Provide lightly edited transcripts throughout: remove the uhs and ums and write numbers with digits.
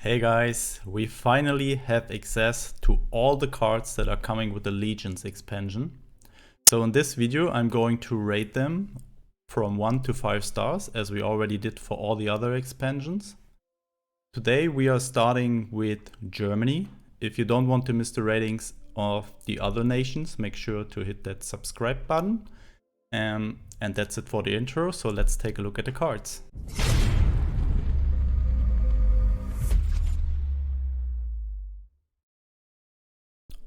Hey guys, we finally have access to all the cards that are coming with the Legions expansion. So in this video I'm going to rate them from 1 to 5 stars as we already did for all the other expansions. Today we are starting with Germany. If you don't want to miss the ratings of the other nations, make sure to hit that subscribe button. And that's it for the intro, so let's take a look at the cards.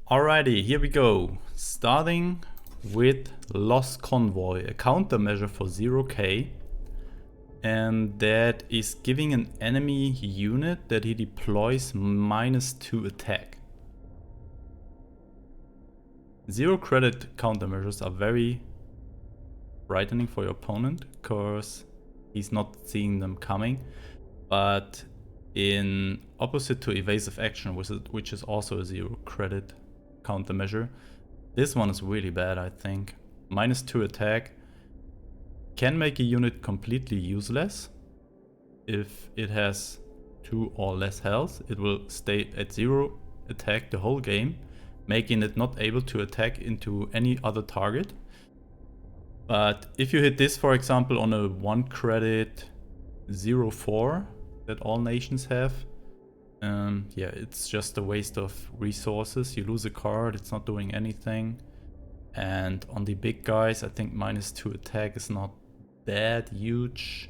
Alrighty, here we go. Starting with Lost Convoy, a countermeasure for 0k. And that is giving an enemy unit that he deploys -2 attack. 0 credit countermeasures are very frightening for your opponent because he's not seeing them coming. But in opposite to evasive action, which is also a 0 credit countermeasure, this one is really bad, I think. -2 attack can make a unit completely useless. If it has 2 or less health, it will stay at 0 attack the whole game, making it not able to attack into any other target. But if you hit this, for example, on a 1 credit 0-4 that all nations have, yeah, it's just a waste of resources. You lose a card, it's not doing anything. And on the big guys, I think -2 attack is not that huge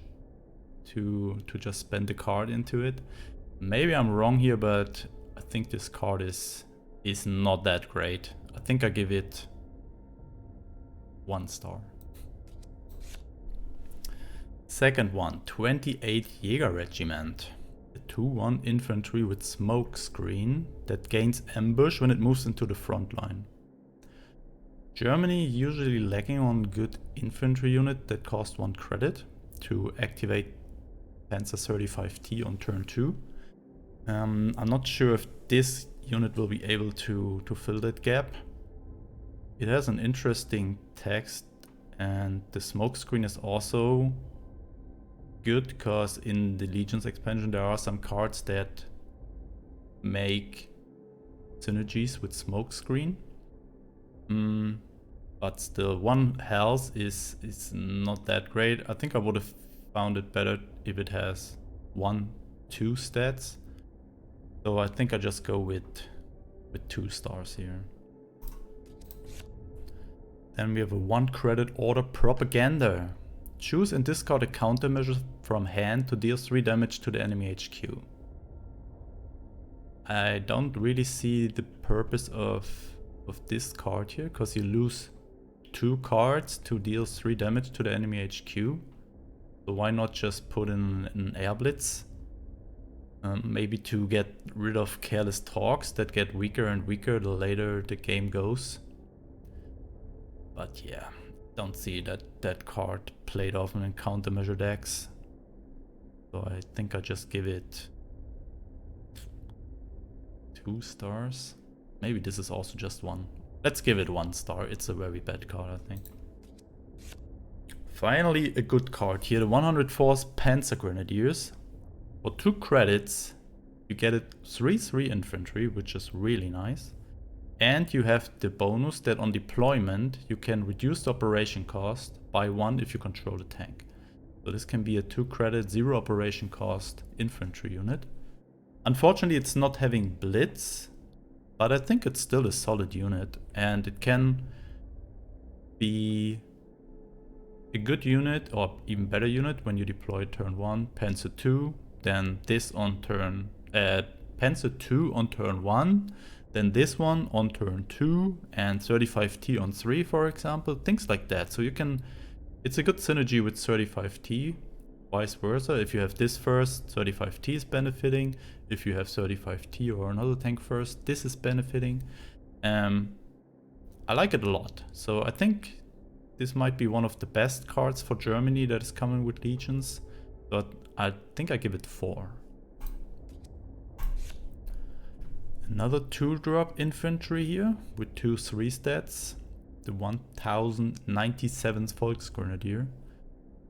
to just spend the card into it. Maybe I'm wrong here, but I think this card is not that great. I think I give it 1 star. Second one, 28 Jäger Regiment. A 2-1 infantry with smoke screen that gains ambush when it moves into the front line. Germany usually lacking on good infantry unit that cost 1 credit to activate Panzer 35T on turn 2. I'm not sure if this unit will be able to fill that gap. It has an interesting text, and the smoke screen is also good because in the Legions expansion there are some cards that make synergies with smoke screen. But still, 1 health is not that great. I think I would have found it better if it has 1-2 stats. So I think I just go with 2 stars here. Then we have a 1 credit order propaganda. Choose and discard a countermeasure from hand to deal 3 damage to the enemy HQ. I don't really see the purpose of this card here, because you lose 2 cards to deal 3 damage to the enemy HQ. So why not just put in an air blitz? Maybe to get rid of careless talks that get weaker and weaker the later the game goes. But yeah, don't see that card played often in countermeasure decks. So I think I just give it 2 stars. Maybe this is also just 1. Let's give it 1 star. It's a very bad card, I think. Finally, a good card here. The 104th Panzer Grenadiers. For 2 credits, you get it 3-3 infantry, which is really nice. And you have the bonus that on deployment, you can reduce the operation cost by 1 if you control the tank. So this can be a 2 credit, 0 operation cost infantry unit. Unfortunately, it's not having blitz, but I think it's still a solid unit, and it can be a good unit or even better unit when you deploy turn 1, Panzer 2, then this on turn Panzer 2 on turn 1, then this one on turn 2, and 35T on 3, for example, things like that. So you can, it's a good synergy with 35T, vice versa. If you have this first, 35T is benefiting. If you have 35T or another tank first, this is benefiting. I like it a lot. So I think this might be one of the best cards for Germany that is coming with Legions. But I think I give it 4. Another 2-drop infantry here with 2 3 stats. The 1097th Volksgrenadier.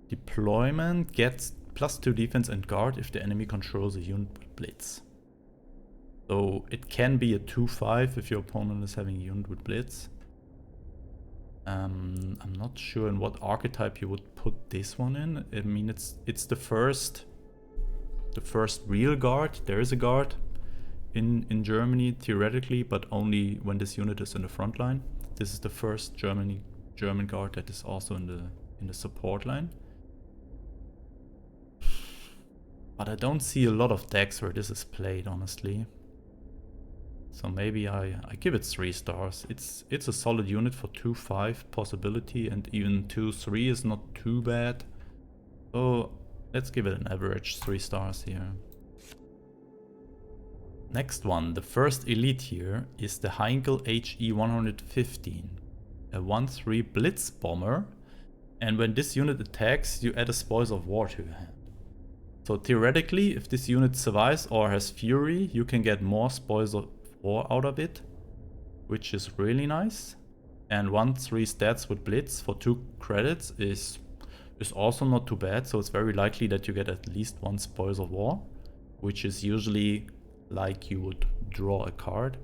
Deployment gets +2 defense and guard if the enemy controls a unit with blitz. So it can be a 2-5 if your opponent is having a unit with Blitz. I'm not sure in what archetype you would put this one in. I mean, it's the first real guard. There is a guard in Germany theoretically, but only when this unit is in the front line. This is the first German guard that is also in the support line. But I don't see a lot of decks where this is played, honestly. So maybe I give it 3 stars. It's a solid unit for 2-5 possibility, and even 2-3 is not too bad. So let's give it an average 3 stars here. Next one, the first elite here, is the Heinkel HE-115, a 1-3 Blitz bomber, and when this unit attacks, you add a Spoils of War to your hand. So theoretically, if this unit survives or has Fury, you can get more Spoils of War out of it, which is really nice. And 1-3 stats with Blitz for 2 credits is also not too bad, so it's very likely that you get at least 1 Spoils of War, which is usually like you would draw a card.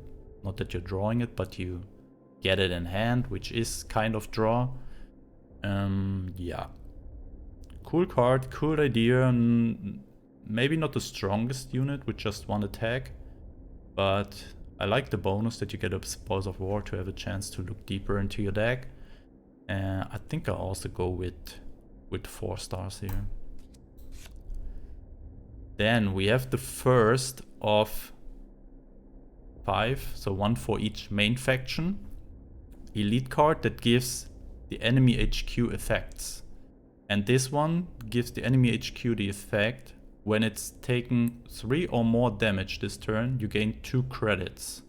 Not that you're drawing it, but you get it in hand, which is kind of draw. Yeah. Cool card, cool idea. Maybe not the strongest unit with just 1 attack, but I like the bonus that you get a Spoils of War to have a chance to look deeper into your deck. I think I'll also go with 4 stars here. Then we have the first of 5, so 1 for each main faction. Elite card that gives the enemy HQ effects. And this one gives the enemy HQ the effect when it's taken 3 or more damage this turn, you gain 2 credits.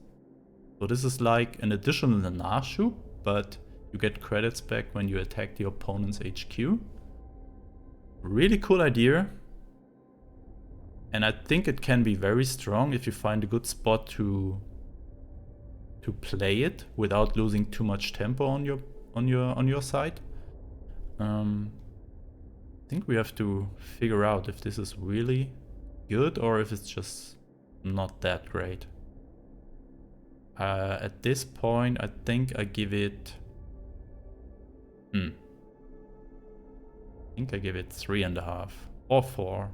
So this is like an additional Nachschub, but you get credits back when you attack the opponent's HQ. Really cool idea. And I think it can be very strong if you find a good spot to play it without losing too much tempo on your side. I think we have to figure out if this is really good or if it's just not that great. At this point, I think I give it... I think I give it 3.5 or 4.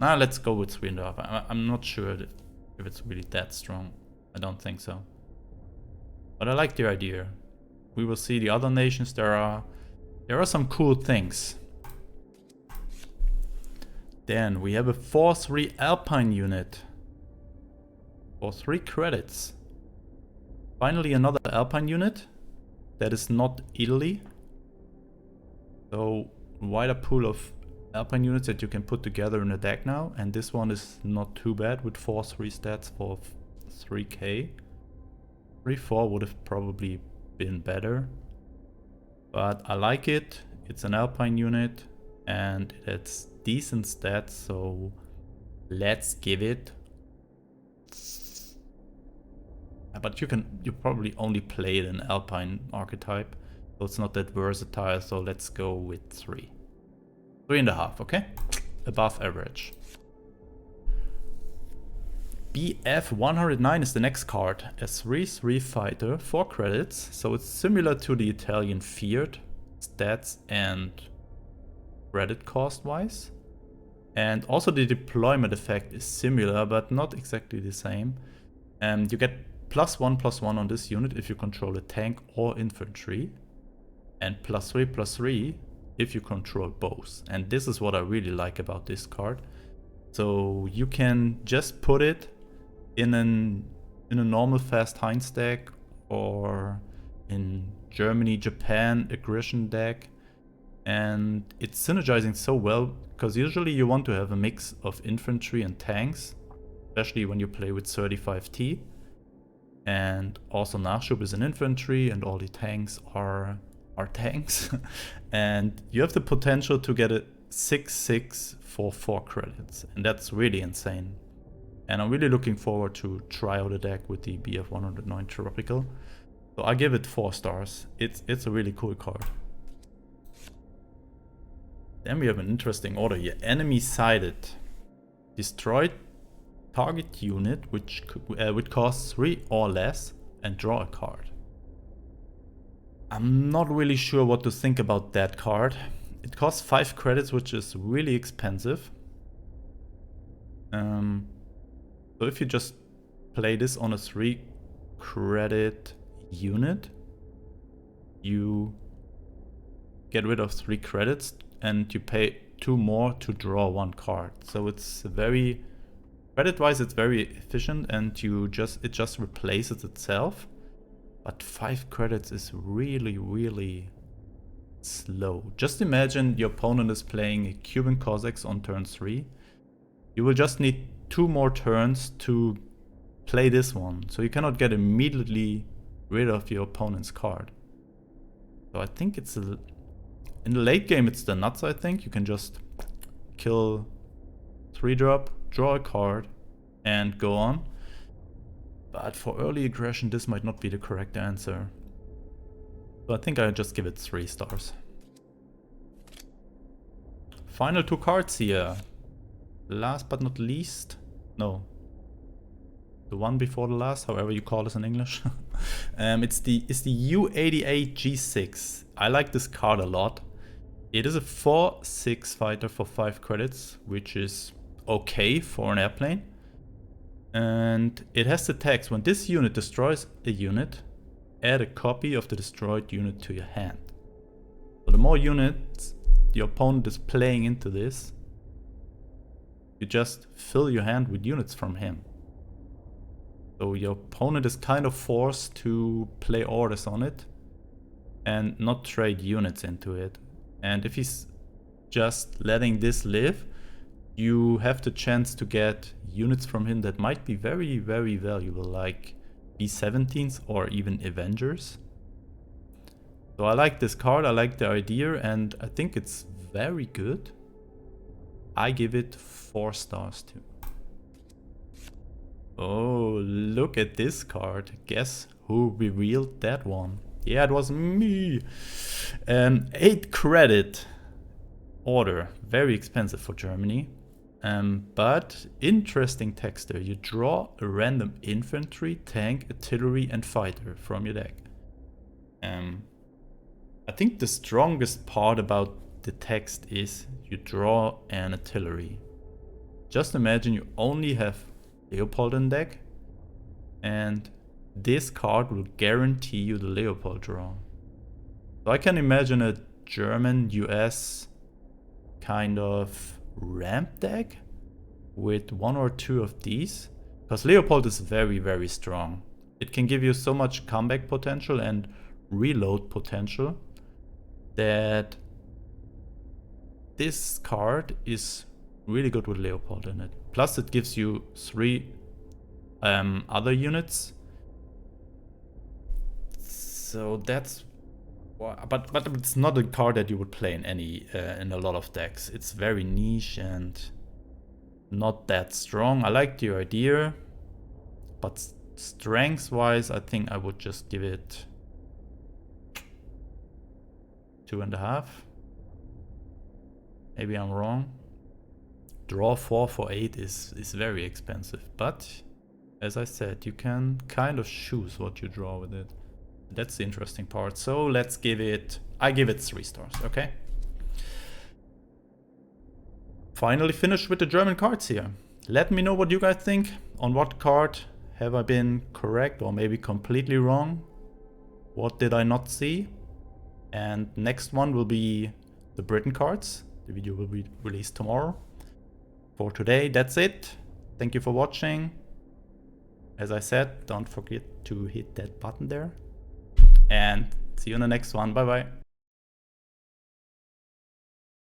Nah, let's go with 3.5. I'm not sure if it's really that strong. I don't think so. But I like the idea. We will see the other nations. There are some cool things. Then we have a 4-3 Alpine unit for 3 credits. Finally another Alpine unit that is not Italy. So wider pool of Alpine units that you can put together in a deck now, and this one is not too bad with 4-3 stats for 3k. 3-4 would have probably been better, but I like it. It's an Alpine unit and it's decent stats, so let's give it. But you probably only play it in Alpine archetype, so it's not that versatile, so let's go with 3. 3.5, okay? Above average. BF-109 is the next card. A 3-3 fighter, 4 credits, so it's similar to the Italian Feared, stats and credit cost wise. And also the deployment effect is similar, but not exactly the same. And you get +1/+1 on this unit if you control a tank or infantry, and +3/+3 if you control both. And this is what I really like about this card. So you can just put it in a normal fast Heinz deck or in Germany, Japan aggression deck, and it's synergizing so well because usually you want to have a mix of infantry and tanks, especially when you play with 35T. And also Nachschub is an infantry and all the tanks are tanks. And you have the potential to get a 6/6 for 4 credits, and that's really insane. And I'm really looking forward to try out a deck with the BF-109 Tropical. So I give it 4 stars. It's a really cool card. Then we have an interesting order here. Enemy sided. Destroyed target unit which costs 3 or less and draw a card. I'm not really sure what to think about that card. It costs 5 credits, which is really expensive. So if you just play this on a 3 credit unit, you get rid of 3 credits and you pay 2 more to draw 1 card. So it's very, credit wise it's very efficient, and it just replaces itself. But 5 credits is really slow. Just imagine your opponent is playing a Cuban Cossacks on turn 3. You will just need 2 more turns to play this one. So you cannot get immediately rid of your opponent's card. So I think it's in the late game it's the nuts, I think. You can just kill 3-drop, draw a card and go on. But for early aggression, this might not be the correct answer. So I think I'll just give it 3 stars. Final 2 cards here. Last but not least. No. The one before the last, however you call this in English. It's the U-88 G6. I like this card a lot. It is a 4/6 fighter for 5 credits, which is okay for an airplane. And it has the text: when this unit destroys a unit, add a copy of the destroyed unit to your hand. So the more units the opponent is playing into this, you just fill your hand with units from him. So your opponent is kind of forced to play orders on it and not trade units into it. And if he's just letting this live, you have the chance to get units from him that might be very valuable, like B-17s or even Avengers. So I like this card, I like the idea, and I think it's very good. I give it 4 stars too. Oh, look at this card. Guess who revealed that one? Yeah, it was me. 8 credit order, very expensive for Germany. But interesting text there. You draw a random infantry, tank, artillery and fighter from your deck. I think the strongest part about the text is you draw an artillery. Just imagine you only have Leopold in deck, and this card will guarantee you the Leopold draw. So I can imagine a German US kind of ramp deck with 1 or 2 of these, because Leopold is very strong. It can give you so much comeback potential and reload potential that this card is really good with Leopold in it. Plus it gives you 3 other units. So that's, but it's not a card that you would play in in a lot of decks. It's very niche and not that strong. I like the idea, but strength wise I think I would just give it 2.5. Maybe I'm wrong. Draw 4 for 8 is very expensive, but as I said, you can kind of choose what you draw with it. That's the interesting part. So let's give it, I give it 3 stars, okay? Finally finished with the German cards here. Let me know what you guys think. On what card have I been correct or maybe completely wrong? What did I not see? And next one will be the Britain cards. The video will be released tomorrow. For today, that's it. Thank you for watching. As I said, don't forget to hit that button there. And see you in the next one. Bye bye.